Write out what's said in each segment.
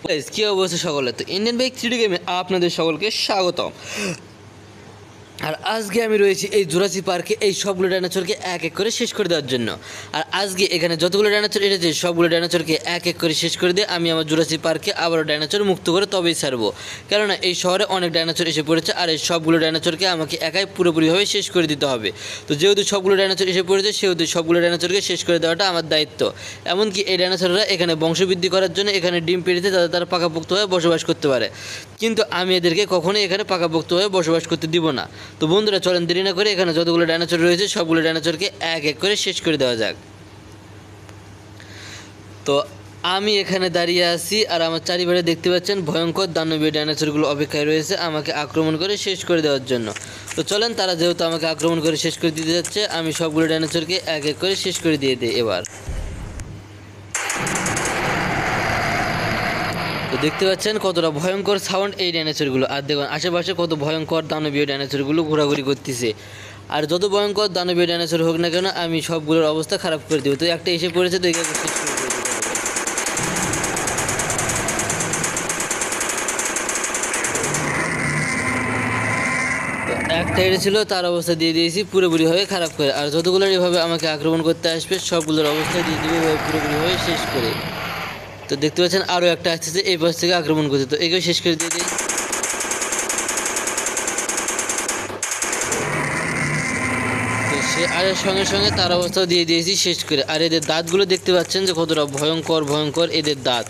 কি অবস্থা সকলে? তো ইন্ডিয়ান বাইক 3D গেমে আপনাদের সকলকে স্বাগতম। আর আজকে আমি রয়েছি এই জুরাসিক পার্কে এই সবগুলো ডাইনোসরকে এক এক করে শেষ করে দেওয়ার জন্য। আর আজকে এখানে যতগুলো ডাইনোসর এসেছে সবগুলো ডাইনোসরকে এক এক করে শেষ করে দিয়ে আমি আমার জুরাসিক পার্কে আবারও ডাইনোসর মুক্ত করে তবেই ছাড়বো। কেননা এই শহরে অনেক ডাইনোসর এসে পড়েছে আর এই সবগুলো ডাইনোসরকে আমাকে একাই পুরোপুরিভাবে শেষ করে দিতে হবে। তো যেহেতু সবগুলো ডাইনোসর এসে পড়েছে সেহেতু সবগুলো ডাইনোসরকে শেষ করে দেওয়াটা আমার দায়িত্ব। এমনকি এই ডাইনোসররা এখানে বংশবৃদ্ধি করার জন্য এখানে ডিম পেড়েছে যাতে তারা পাকাপোক্ত হয়ে বসবাস করতে পারে, কিন্তু আমি এদেরকে কখনোই এখানে পাকাপোক্ত হয়ে বসবাস করতে দিব না। তো বন্ধুরা চলেন দেরি না করে এখানে যতগুলো ডাইনোসর রয়েছে সবগুলো ডাইনোসরকে এক এক করে শেষ করে দেওয়া যাক। তো আমি এখানে দাঁড়িয়ে আছি আর আমার চারিপাশে দেখতে পাচ্ছেন ভয়ঙ্কর দানবীয় ডাইনোসরগুলো অপেক্ষায় রয়েছে আমাকে আক্রমণ করে শেষ করে দেওয়ার জন্য। তো চলেন তারা যেহেতু আমাকে আক্রমণ করে শেষ করে দিতে যাচ্ছে আমি সবগুলো ডাইনোসরকে এক এক করে শেষ করে দিয়ে দিই এবার। তো দেখতে পাচ্ছেন কতটা ভয়ঙ্কর সাউন্ড এই ডাইনোসরগুলো, আর দেখুন আশেপাশে কত ভয়ঙ্কর দানবীয় ডাইনোসরগুলো ঘোরাঘুরি করতেছে। আর যত ভয়ঙ্কর দানবীয় ডাইনোসর হোক না কেন আমি সবগুলোর অবস্থা খারাপ করে দেবো। তো একটা এসে পড়েছে তো একে শেষ করে দিতে হবে। তো একটা এসেছিল তার অবস্থা দিয়ে দিয়েছি পুরোপুরিভাবে খারাপ করে, আর যতগুলো এভাবে আমাকে আক্রমণ করতে আসবে সবগুলোর অবস্থা দিয়ে দিবে পুরোপুরিভাবে শেষ করে। তো দেখতে পাচ্ছেন আরও একটা আসতেছে এই পাশ থেকে আক্রমণ করছে, তো একেও শেষ করে দিয়ে দিই। তো সে আর সঙ্গে সঙ্গে তার অবস্থাও দিয়ে দিয়েছি শেষ করে। আর এদের দাঁতগুলো দেখতে পাচ্ছেন যে কতটা ভয়ঙ্কর এদের দাঁত।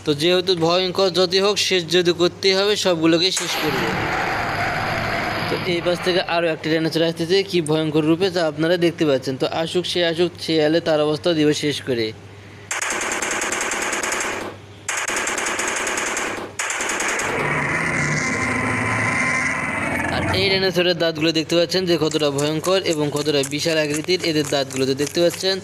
তো যেহেতু ভয়ঙ্কর যতই হোক শেষ যদি করতেই হবে সবগুলোকে শেষ করবে। তো এই পাশ থেকে আরও একটা ডাইনোসর আসতেছে কি ভয়ঙ্কর রূপে যা আপনারা দেখতে পাচ্ছেন। তো আসুক সে এলে তার অবস্থাও দিবে শেষ করে। আর এই ডাইনোসরের দাঁতগুলো দেখতে পাচ্ছেন যে কতটা ভয়ঙ্কর এবং কতটা বিশাল আকৃতির এদের দাঁতগুলো। তো দেখতে পাচ্ছেন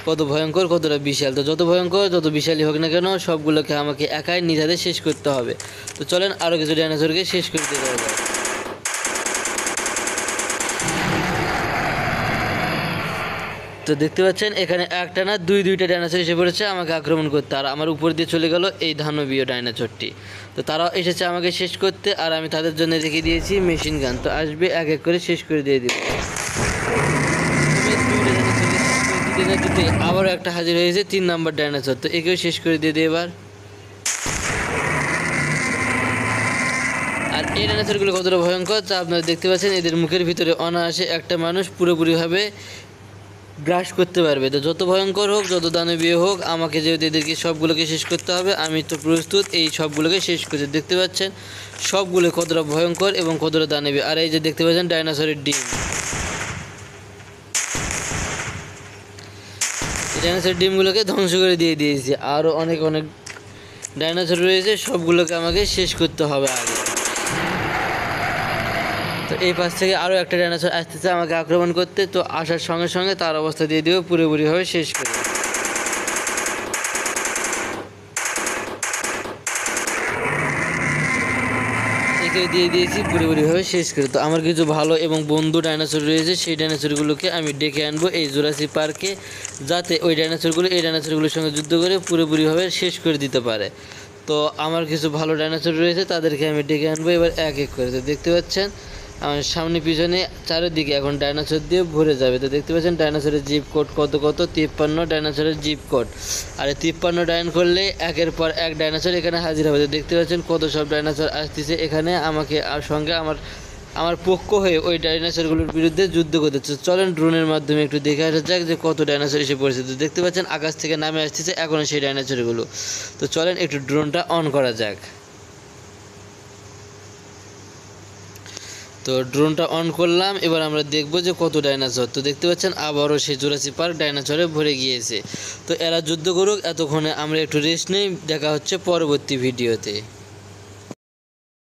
কত ভয়ঙ্কর কতটা বিশাল। তো যত ভয়ঙ্কর যত বিশালই হোক না কেন সবগুলোকে আমাকে একাই নিজ হাতে শেষ করতে হবে। তো চলেন আরও কিছু ডাইনোসরকে শেষ করে দিয়ে দেওয়া যায়। তো দেখতে পাচ্ছেন এখানে একটা না দুইটা ডাইনোসর এসে পড়েছে আমাকে আক্রমণ করতে, আর আমার উপর দিয়ে চলে গেল এই দানবীয় ডাইনোসরটি। তো তারাও এসেছে আমাকে শেষ করতে আর আমি তাদের জন্য রেখে দিয়েছি মেশিন গান। তো আসবে এক এক করে শেষ করে দিয়ে দিব। আবারও একটা হাজির হয়েছে 3 নম্বর ডাইনোসর, তো একেও শেষ করে দিয়ে দিই এবার। আর এই ডাইনোসরগুলো কতটা ভয়ঙ্কর তা আপনারা দেখতে পাচ্ছেন, এদের মুখের ভিতরে অনায়াসে একটা মানুষ পুরোপুরিভাবে গ্রাস করতে পারবে। তো যত ভয়ঙ্কর হোক যত দানবীয় হোক আমাকে যেহেতু এদেরকে সবগুলোকে শেষ করতে হবে আমি তো প্রস্তুত এই সবগুলোকে শেষ করতে। দেখতে পাচ্ছেন সবগুলো কতটা ভয়ঙ্কর এবং কতটা দানবীয়। আর এই যে দেখতে পাচ্ছেন ডাইনোসরের ডিম, ডাইনোসরের ডিমগুলোকে ধ্বংস করে দিয়ে দিয়েছি। আরও অনেক ডাইনোসর রয়েছে সবগুলোকে আমাকে শেষ করতে হবে আগে। তো এই পাশ থেকে আরও একটা ডাইনোসর আসতেছে আমাকে আক্রমণ করতে, তো আসার সঙ্গে সঙ্গে তার অবস্থা দিয়ে দেবো পুরোপুরিভাবে শেষ করে। একে দিয়ে দিয়েছি পুরোপুরিভাবে শেষ করে। তো আমার কিছু ভালো এবং বন্ধু ডাইনোসর রয়েছে সেই ডাইনোসরগুলোকে আমি ডেকে আনবো এই জুরাসিক পার্কে যাতে ওই ডাইনোসরগুলো এই ডাইনোসরগুলোর সঙ্গে যুদ্ধ করে পুরোপুরিভাবে শেষ করে দিতে পারে। তো আমার কিছু ভালো ডাইনোসর রয়েছে তাদেরকে আমি ডেকে আনবো এবার এক এক করে। তো দেখতে পাচ্ছেন আমার সামনে পিছনে চারিদিকে এখন ডাইনোসর দিয়ে ভরে যাবে। তো দেখতে পাচ্ছেন ডাইনোসরের জিপ কোড কত 53 ডাইনোসরের জিপ কোড। আর 53 ডাইন করলে একের পর এক ডাইনোসর এখানে হাজির হবে। তো দেখতে পাচ্ছেন কত সব ডাইনোসর আসতেছে এখানে আমাকে সঙ্গে আমার পক্ষ হয়ে ওই ডাইনোসরগুলোর বিরুদ্ধে যুদ্ধ করতেছে। চলেন ড্রোনের মাধ্যমে একটু দেখে আসা যাক যে কত ডাইনোসর এসে পড়েছে। তো দেখতে পাচ্ছেন আকাশ থেকে নামে আসতেছে এখনও সেই ডাইনোসরগুলো। তো চলেন একটু ড্রোনটা অন করা যাক। তো ড্রোনটা অন করলাম, এবার আমরা দেখব যে কত ডাইনোসর। তো দেখতে পাচ্ছেন আবারও সেই জুরাসিক পার্ক ডাইনোসরে ভরে গিয়েছে। তো এরা যুদ্ধ করুক, এতক্ষণে আমরা একটু রেস্ট নেই, দেখা হচ্ছে পরবর্তী ভিডিওতে।